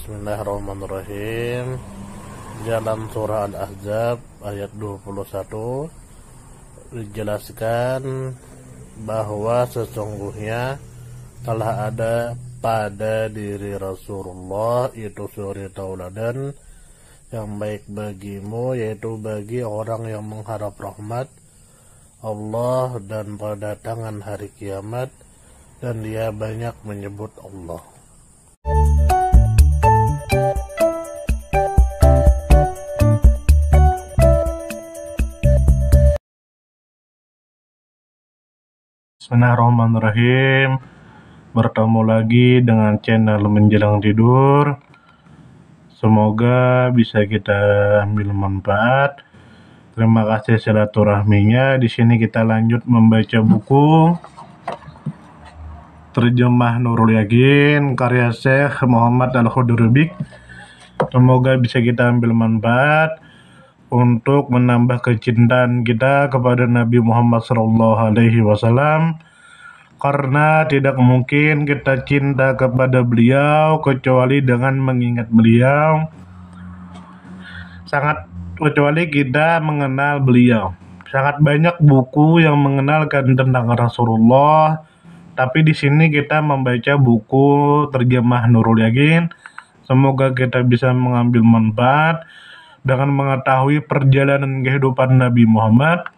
Bismillahirrahmanirrahim. Dalam surah Al-Ahzab ayat 21 dijelaskan bahwa sesungguhnya telah ada pada diri Rasulullah itu suri tauladan yang baik bagimu, yaitu bagi orang yang mengharap rahmat Allah dan pada tangan hari kiamat, dan dia banyak menyebut Allah. Bismillahirrahmanirrahim. Bertemu lagi dengan channel Menjelang Tidur. Semoga bisa kita ambil manfaat. Terima kasih silaturahminya. Di sini kita lanjut membaca buku Terjemah Nurul Yakin karya Syekh Muhammad Al-Khudrabik. Semoga bisa kita ambil manfaat untuk menambah kecintaan kita kepada Nabi Muhammad SAW, karena tidak mungkin kita cinta kepada beliau kecuali dengan mengingat beliau, kecuali kita mengenal beliau. Sangat banyak buku yang mengenalkan tentang Rasulullah, tapi di sini kita membaca buku Terjemah Nurul Yakin. Semoga kita bisa mengambil manfaat dengan mengetahui perjalanan kehidupan Nabi Muhammad.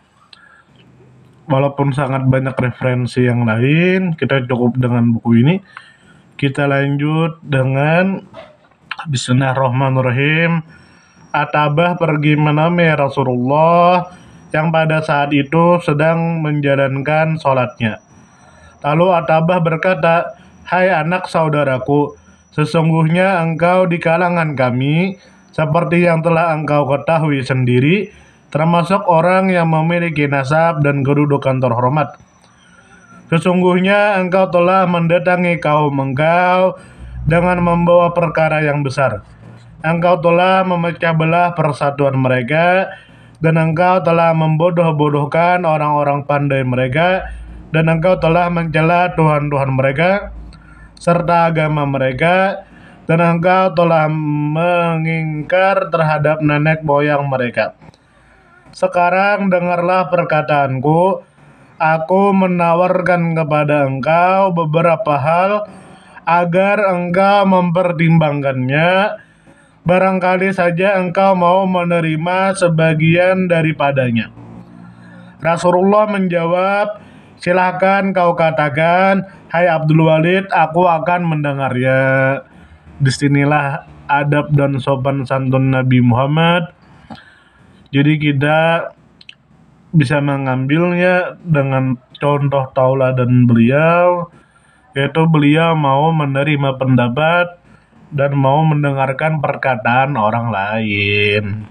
Walaupun sangat banyak referensi yang lain, kita cukup dengan buku ini. Kita lanjut dengan Bismillahirrahmanirrahim. Atabah pergi menemui Rasulullah yang pada saat itu sedang menjalankan sholatnya. Lalu Atabah berkata, "Hai anak saudaraku, sesungguhnya engkau di kalangan kami, seperti yang telah engkau ketahui sendiri, termasuk orang yang memiliki nasab dan kedudukan terhormat. Sesungguhnya engkau telah mendatangi kaum engkau dengan membawa perkara yang besar. Engkau telah memecah belah persatuan mereka, dan engkau telah membodoh-bodohkan orang-orang pandai mereka, dan engkau telah mencela Tuhan-Tuhan mereka serta agama mereka, dan engkau telah mengingkar terhadap nenek moyang mereka. Sekarang dengarlah perkataanku. Aku menawarkan kepada engkau beberapa hal agar engkau mempertimbangkannya. Barangkali saja engkau mau menerima sebagian daripadanya." Rasulullah menjawab, "Silakan kau katakan, hai Abdul Walid, aku akan mendengarnya." Disinilah adab dan sopan santun Nabi Muhammad. Jadi kita bisa mengambilnya dengan contoh tauladan beliau, yaitu beliau mau menerima pendapat dan mau mendengarkan perkataan orang lain.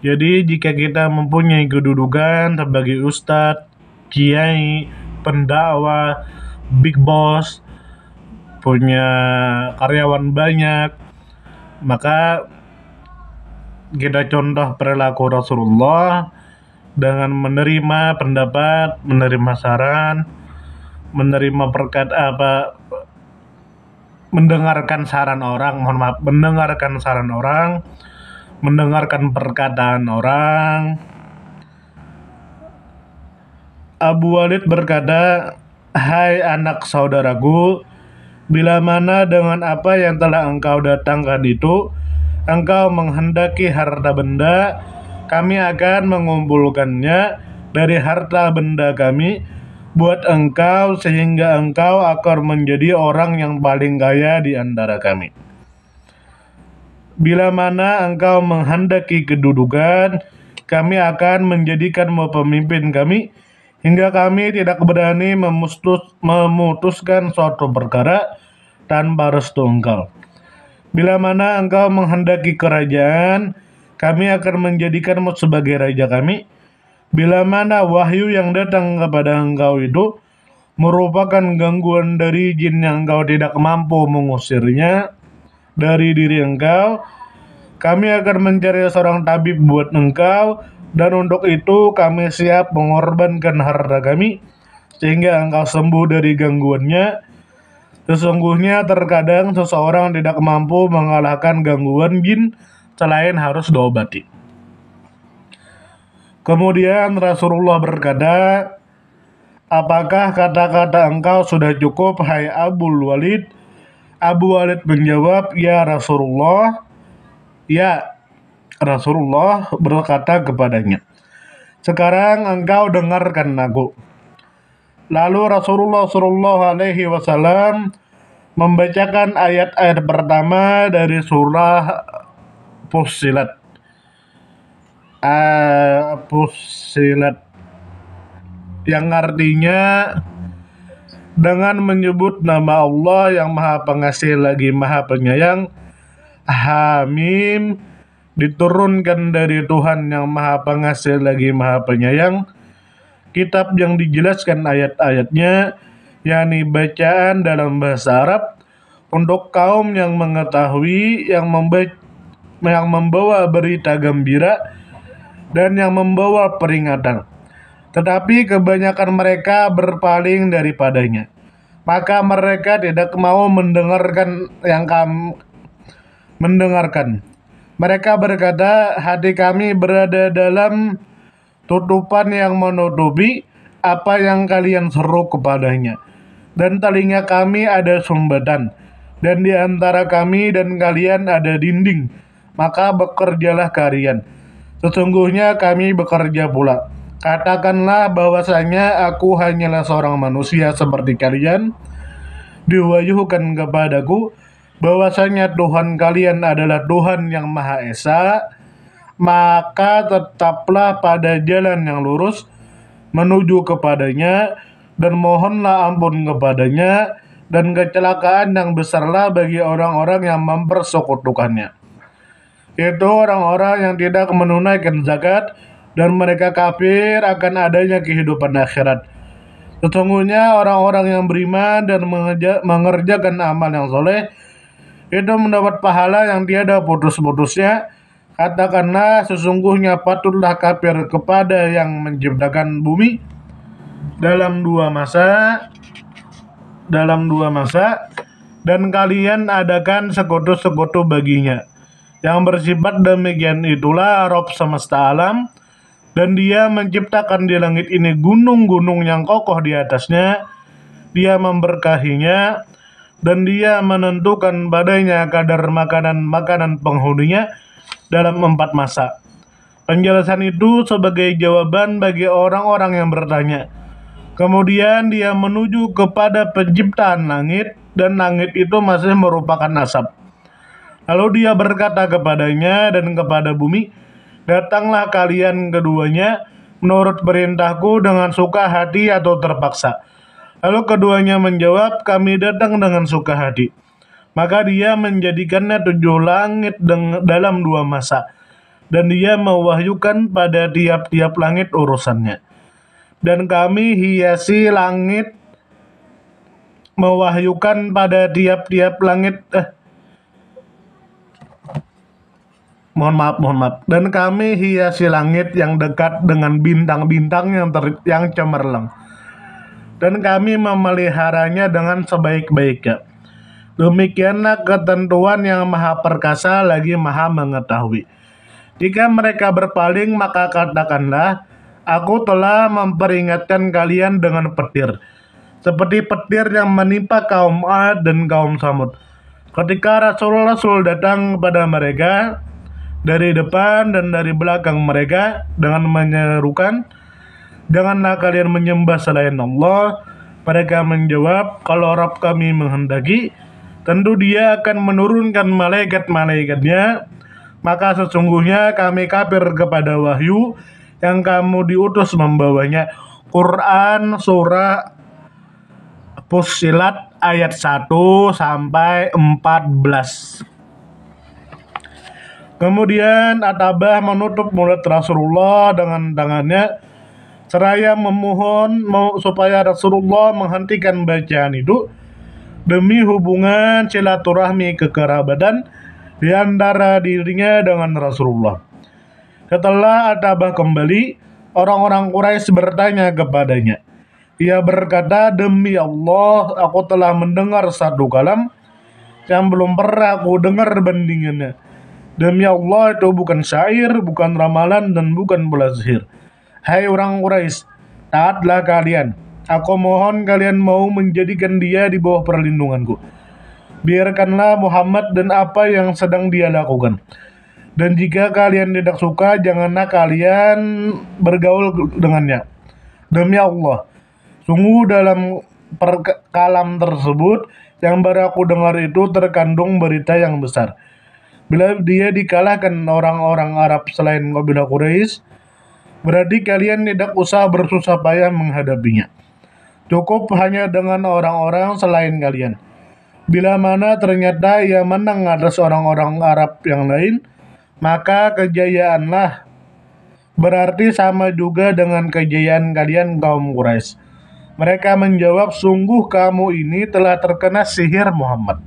Jadi jika kita mempunyai kedudukan sebagai ustadz, kiai, pendakwah, big boss, punya karyawan banyak, maka kita contoh perilaku Rasulullah dengan menerima pendapat, menerima saran, mendengarkan saran orang, mendengarkan perkataan orang. Abu Walid berkata, "Hai anak saudaraku, bila mana dengan apa yang telah engkau datangkan itu, engkau menghendaki harta benda, kami akan mengumpulkannya dari harta benda kami buat engkau, sehingga engkau akan menjadi orang yang paling kaya di antara kami. Bila mana engkau menghendaki kedudukan, kami akan menjadikanmu pemimpin kami, hingga kami tidak berani memutuskan suatu perkara tanpa restu engkau. Bila mana engkau menghendaki kerajaan, kami akan menjadikanmu sebagai raja kami. Bila mana wahyu yang datang kepada engkau itu merupakan gangguan dari jin yang engkau tidak mampu mengusirnya dari diri engkau, kami akan mencari seorang tabib buat engkau, dan untuk itu kami siap mengorbankan harta kami sehingga engkau sembuh dari gangguannya. Sesungguhnya terkadang seseorang tidak mampu mengalahkan gangguan jin selain harus diobati. Kemudian Rasulullah berkata, apakah kata-kata engkau sudah cukup, hai Abul Walid? Abu Walid menjawab, ya Rasulullah. Ya, Rasulullah berkata kepadanya, sekarang engkau dengarkan aku. Lalu Rasulullah Shallallahu Alaihi Wasallam membacakan ayat-ayat pertama dari surah Fussilat. Fussilat yang artinya dengan menyebut nama Allah yang Maha Pengasih lagi Maha Penyayang. Hamim, diturunkan dari Tuhan yang Maha Pengasih lagi Maha Penyayang. Kitab yang dijelaskan ayat-ayatnya, yakni bacaan dalam bahasa Arab untuk kaum yang mengetahui, yang membawa berita gembira dan yang membawa peringatan. Tetapi kebanyakan mereka berpaling daripadanya. Maka mereka tidak mau mendengarkan mendengarkan. Mereka berkata, hati kami berada dalam tutupan yang menutupi apa yang kalian seru kepadanya, dan telinga kami ada sumbatan, dan di antara kami dan kalian ada dinding, maka bekerjalah kalian. Sesungguhnya kami bekerja pula. Katakanlah bahwasanya aku hanyalah seorang manusia seperti kalian. Diwahyukan kepadaku bahwasanya Tuhan kalian adalah Tuhan yang Maha Esa, maka tetaplah pada jalan yang lurus menuju kepadanya, dan mohonlah ampun kepadanya, dan kecelakaan yang besarlah bagi orang-orang yang mempersekutukannya. Itu orang-orang yang tidak menunaikan zakat, dan mereka kafir akan adanya kehidupan akhirat. Sesungguhnya orang-orang yang beriman dan mengerjakan amal yang soleh itu mendapat pahala yang tiada putus-putusnya. Katakanlah, sesungguhnya patutlah kafir kepada yang menciptakan bumi dalam dua masa, dan kalian adakan sekutu-sekutu baginya. Yang bersifat demikian itulah Rabb semesta alam, dan Dia menciptakan di langit ini gunung-gunung yang kokoh di atasnya. Dia memberkahinya, dan Dia menentukan padanya kadar makanan penghuninya dalam 4 masa. Penjelasan itu sebagai jawaban bagi orang-orang yang bertanya. Kemudian Dia menuju kepada penciptaan langit, dan langit itu masih merupakan asap. Lalu Dia berkata kepadanya dan kepada bumi, datanglah kalian keduanya menurut perintahku dengan suka hati atau terpaksa. Lalu keduanya menjawab, kami datang dengan suka hati. Maka Dia menjadikannya 7 langit dalam 2 masa, dan Dia mewahyukan pada tiap-tiap langit urusannya. Dan kami hiasi langit, mewahyukan pada tiap-tiap langit mohon maaf. Dan kami hiasi langit yang dekat dengan bintang-bintang yang cemerlang, dan kami memeliharanya dengan sebaik-baiknya. Demikianlah ketentuan yang Maha Perkasa lagi Maha Mengetahui. Jika mereka berpaling, maka katakanlah, aku telah memperingatkan kalian dengan petir, seperti petir yang menimpa kaum Ad dan kaum Samud. Ketika Rasul datang kepada mereka dari depan dan dari belakang mereka dengan menyerukan, janganlah kalian menyembah selain Allah. Mereka menjawab, kalau Rabb kami menghendaki, tentu Dia akan menurunkan malaikat-malaikatnya. Maka sesungguhnya kami kafir kepada wahyu yang kamu diutus membawanya. Quran surah Fussilat ayat 1 sampai 14. Kemudian Atabah menutup mulut Rasulullah dengan tangannya seraya memohon supaya Rasulullah menghentikan bacaan itu demi hubungan silaturahmi kekerabatan di antara dirinya dengan Rasulullah. Setelah Atabah kembali, orang-orang Quraisy bertanya kepadanya, Ia berkata, demi Allah, aku telah mendengar satu kalam yang belum pernah aku dengar bandingannya. Demi Allah, itu bukan syair, bukan ramalan, dan bukan bola sihir. Hai orang Quraisy, taatlah kalian. Aku mohon kalian mau menjadikan dia di bawah perlindunganku. Biarkanlah Muhammad dan apa yang sedang dia lakukan. Dan jika kalian tidak suka, janganlah kalian bergaul dengannya. Demi Allah, sungguh dalam kalam tersebut yang baru aku dengar itu terkandung berita yang besar. Bila dia dikalahkan orang-orang Arab selain kabilah Quraisy, berarti kalian tidak usah bersusah payah menghadapinya. Cukup hanya dengan orang-orang selain kalian. Bila mana ternyata ia menang atas orang-orang Arab yang lain, maka kejayaanlah berarti sama juga dengan kejayaan kalian kaum Quraisy. Mereka menjawab, sungguh kamu ini telah terkena sihir Muhammad.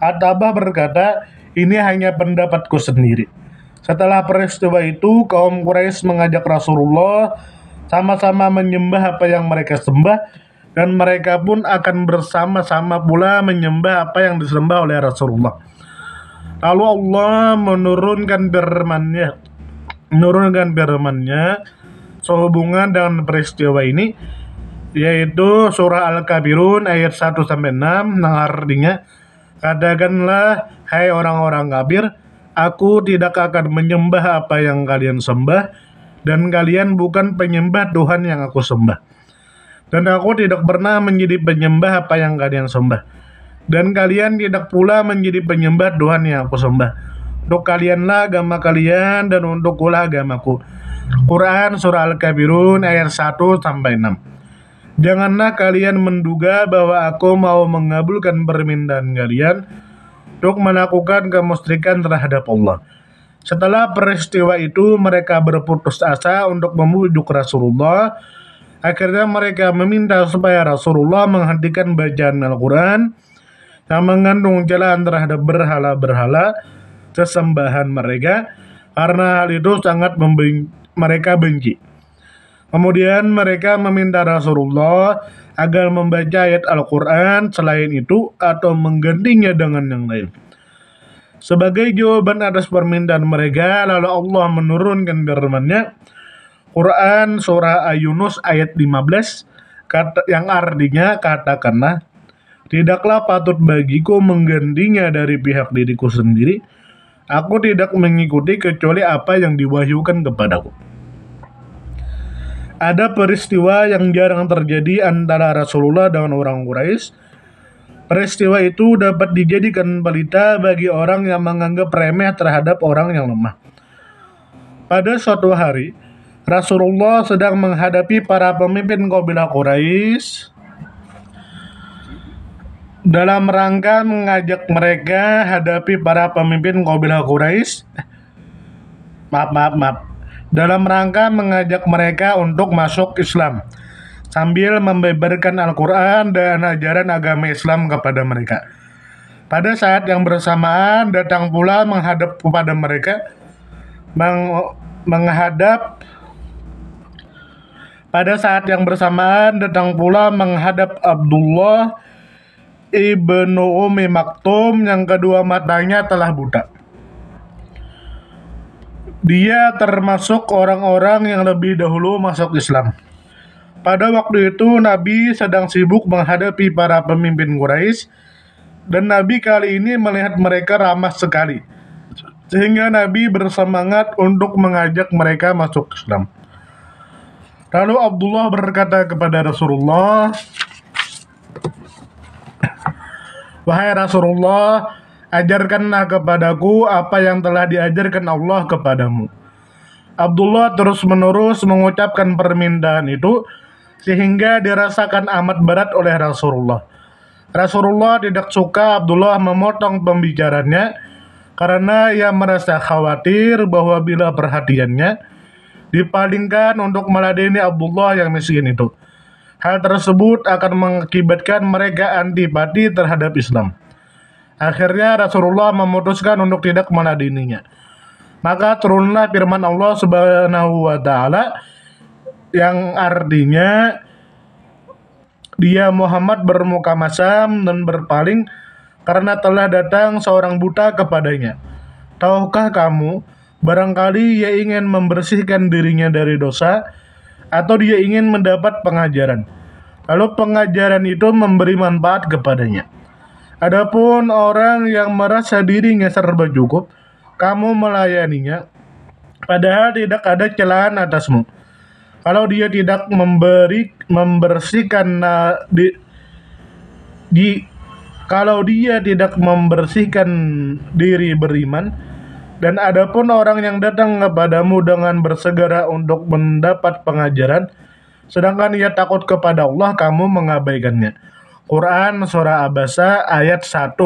Atabah berkata, ini hanya pendapatku sendiri. Setelah peristiwa itu, kaum Quraisy mengajak Rasulullah sama-sama menyembah apa yang mereka sembah, dan mereka pun akan bersama-sama pula menyembah apa yang disembah oleh Rasulullah. Lalu Allah menurunkan firman-Nya sehubungan dengan peristiwa ini, yaitu surah Al-Kafirun ayat 1-6 yang artinya, katakanlah hai orang-orang kafir, aku tidak akan menyembah apa yang kalian sembah, dan kalian bukan penyembah Tuhan yang aku sembah, dan aku tidak pernah menjadi penyembah apa yang kalian sembah, dan kalian tidak pula menjadi penyembah Tuhan yang aku sembah. Untuk kalianlah agama kalian dan untukkulah agamaku. Quran surah Al-Kafirun ayat 1-6. Janganlah kalian menduga bahwa aku mau mengabulkan permintaan kalian untuk melakukan kemusyrikan terhadap Allah. Setelah peristiwa itu, mereka berputus asa untuk memujuk Rasulullah. Akhirnya mereka meminta supaya Rasulullah menghentikan bacaan Al-Quran yang mengandung celaan terhadap berhala-berhala sesembahan mereka, karena hal itu sangat mereka benci. Kemudian mereka meminta Rasulullah agar membaca ayat Al-Quran selain itu atau menggantinya dengan yang lain. Sebagai jawaban atas permintaan mereka, lalu Allah menurunkan firman-Nya, Quran surah Yunus ayat 15, yang artinya, katakanlah, tidaklah patut bagiku menggantinya dari pihak diriku sendiri. Aku tidak mengikuti kecuali apa yang diwahyukan kepadaku. Ada peristiwa yang jarang terjadi antara Rasulullah dengan orang Quraisy. Peristiwa itu dapat dijadikan pelita bagi orang yang menganggap remeh terhadap orang yang lemah. Pada suatu hari, Rasulullah sedang menghadapi para pemimpin kabilah Quraisy dalam rangka mengajak mereka hadapi para pemimpin kabilah Quraisy. Dalam rangka mengajak mereka untuk masuk Islam, sambil membeberkan Al-Quran dan ajaran agama Islam kepada mereka. Pada saat yang bersamaan datang pula menghadap Abdullah ibnu Umi Maktum yang kedua matanya telah buta. Dia termasuk orang-orang yang lebih dahulu masuk Islam. Pada waktu itu Nabi sedang sibuk menghadapi para pemimpin Quraisy, dan Nabi kali ini melihat mereka ramah sekali, sehingga Nabi bersemangat untuk mengajak mereka masuk Islam. Lalu Abdullah berkata kepada Rasulullah, wahai Rasulullah, ajarkanlah kepadaku apa yang telah diajarkan Allah kepadamu. Abdullah terus-menerus mengucapkan permintaan itu sehingga dirasakan amat berat oleh Rasulullah. Rasulullah tidak suka Abdullah memotong pembicaranya karena ia merasa khawatir bahwa bila perhatiannya dipalingkan untuk meladeni Abdullah yang miskin itu, hal tersebut akan mengakibatkan mereka antipati terhadap Islam. Akhirnya Rasulullah memutuskan untuk tidak meladeninya. Maka turunlah firman Allah Subhanahu wa taala yang artinya, Dia Muhammad bermuka masam dan berpaling karena telah datang seorang buta kepadanya. Tahukah kamu, barangkali ia ingin membersihkan dirinya dari dosa, atau dia ingin mendapat pengajaran. Lalu pengajaran itu memberi manfaat kepadanya. Adapun orang yang merasa dirinya serba cukup, kamu melayaninya, padahal tidak ada celaan atasmu. Kalau dia tidak membersihkan di kalau dia tidak membersihkan diri beriman, dan adapun orang yang datang kepadamu dengan bersegera untuk mendapat pengajaran, sedangkan ia takut kepada Allah, kamu mengabaikannya. Quran Surah Abasa ayat 1-10.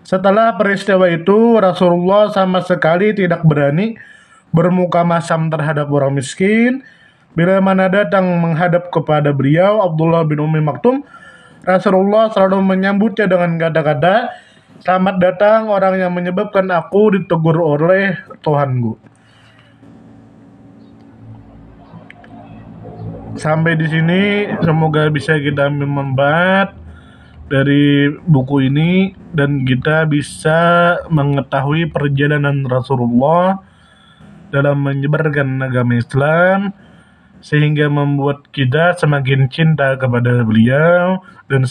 Setelah peristiwa itu, Rasulullah sama sekali tidak berani bermuka masam terhadap orang miskin. Bila mana datang menghadap kepada beliau, Abdullah bin Ummi Maktum, Rasulullah selalu menyambutnya dengan kata-kata, "Selamat datang orang yang menyebabkan aku ditegur oleh Tuhanku." Sampai di sini, semoga bisa kita ambil manfaat dari buku ini dan kita bisa mengetahui perjalanan Rasulullah dalam menyebarkan agama Islam, sehingga membuat kita semakin cinta kepada beliau dan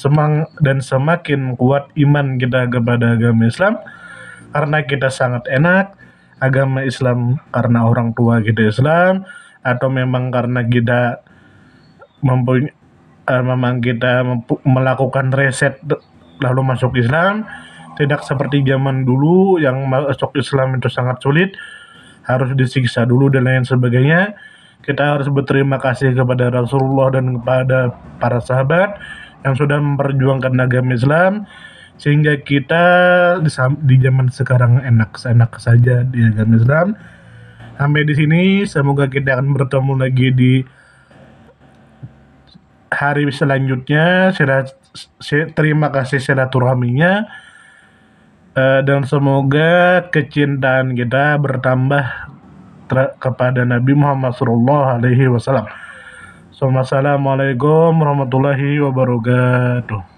semakin kuat iman kita kepada agama Islam, karena kita sangat enak agama Islam karena orang tua kita Islam, atau memang karena kita melakukan riset lalu masuk Islam. Tidak seperti zaman dulu yang masuk Islam itu sangat sulit, harus disiksa dulu dan lain sebagainya. Kita harus berterima kasih kepada Rasulullah dan kepada para sahabat yang sudah memperjuangkan agama Islam, sehingga kita di zaman sekarang enak saja di agama Islam. Sampai di sini, semoga kita akan bertemu lagi di hari selanjutnya. Terima kasih silaturahminya, dan semoga kecintaan kita bertambah kepada Nabi Muhammad SAW. Assalamualaikum warahmatullahi wabarakatuh.